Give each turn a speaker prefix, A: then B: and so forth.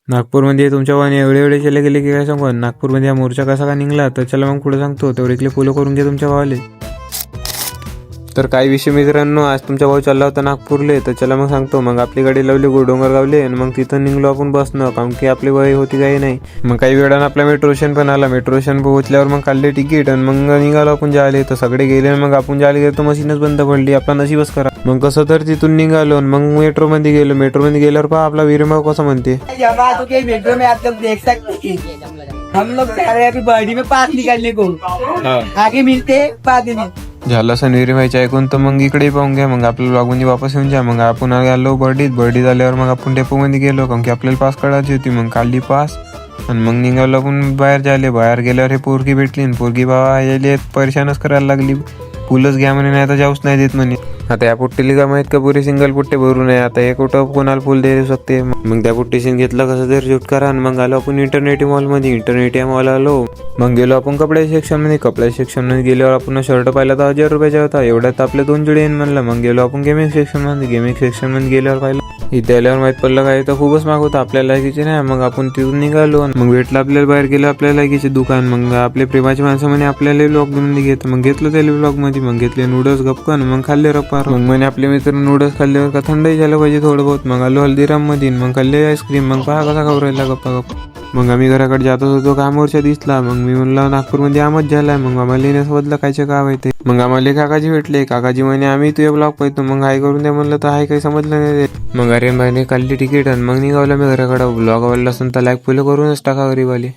A: नागपूरमध्ये तुमच्या वाहने एवढे एवढे चले गेले की काय सांगू. नागपूरमध्ये हा मोर्चा कसा का निघला तर चला मग पुढे सांगतो. तेवढे इकडे फॉलो करून घे तुमच्या भावाले. तर काही विषय मित्रांनो, आज तुमचा भाऊ चालला होता नागपूरले, तर चला मग सांगतो. मग आपली गाडी लावली गोडोंगर गावले आणि मग तिथं निघलो आपण बसनं, कारण की आपली वय होती काही नाही. मग काही वेळानं आपला मेट्रो स्टेशन पण आला. मेट्रो स्टेशन पोहोचल्यावर मग काढले तिकीट आणि मग निघालो आपण जायला. तर सगळे गेले. मग आपण जायला गेलो तर मशीनच बंद पडली. आपला नशीबच करा. मग कसं तर तिथून निघालो आणि मग मेट्रोमध्ये गेलो. मेट्रोमध्ये गेल्यावर पहा आपला वीरभाऊ कसं म्हणते,
B: मेट्रो में आप लोग देख सकते हम लोग चाह रहे हैं कि बर्डी में पास निकालने को आगे मिलते बाद में.
A: झालं असं निर्मायचं ऐकून तर मग इकडे पाहून घ्या. मग आपल्या ब्लॉगमध्ये वापस येऊन जा. मग आपण आलो बर्डीत आल्यावर मग आपण डेपोमध्ये गेलो, कारण की आपल्याला पास काढायची होती. मग काढली पास आणि मग निघालो आपण बाहेर जायले. बाहेर गेल्यावर हे पोरगी भेटली आणि पोरगी बाबा यायले परेशानच करायला लागली. फुलच घ्या म्हणे, नाही आता जाऊच नाही देत म्हणे. आता या पुट्टीला का माहित का पुरे सिंगल पुट्टे भरून आहे. आता हे कुठं कोणाला फुल देऊ शकते. मग त्या पुट्टीशीन घेतलं कसं तरी सुटकारा आणि मग आलो आपण इंटरनेट मॉलमध्ये. इंटरनेट मॉल आलो. मग गेलो आपण कपड्या सेक्शनमध्ये. कपड्या सेक्शनमध्ये गेल्यावर आपण शर्ट पाहिला तर 1000 रुपयाचा होता. एवढ्यात आपले 2 जोडी येईन म्हणलं. मग गेलो आपण गेमिंग सेक्शनमध्ये. गेमिंग सेक्शनमध्ये गेल्यावर पाहिलं इथे आल्यावर माहित पडलं काय तर खूपच महाग होतं. आपल्या लायकीचे नाही. मग आपण तिथून निघालो. मग भेटलं आपल्याला बाहेर गेलो आपल्या लायकीचे दुकान. मग आपले प्रेमाचे माणसं म्हणे आपल्याला ब्लॉग मध्ये घेत. मग घेतलं त्याला ब्लॉग मध्ये. मग घेतले नूडल्स गपकन. मग खाल्ले रप्पार. मग म्हणे आपले मित्र नूडल्स खाल्ल्यावर का थंडही झालं पाहिजे थोडं बहुत. मग आलो हल्दीराम मध्ये. मग खाल्ले आईस्क्रीम. मग पहा कसा खाऊ राहिला गप्पा गप्पा. मग आम्ही घराकडे जातच होतो का मोर्चा दिसला. मग मी म्हणलं नागपूरमध्ये आमच झालाय. मग आम्हाला येण्यासोबतला कायचे का माहिती. मग आम्हाला काकाजी भेटले. काकाजी म्हणे आम्ही तुझे ब्लॉग पाहतो. मग हाय करून द्या म्हणलं तर हाय काही समजलं नाही. मग अरे भाईने काढली तिकीट आणि मग निघावलं मी घराकडं. ब्लॉग आवडला असेल तर लाईक फॉलो करूनच टाका गरीबाले.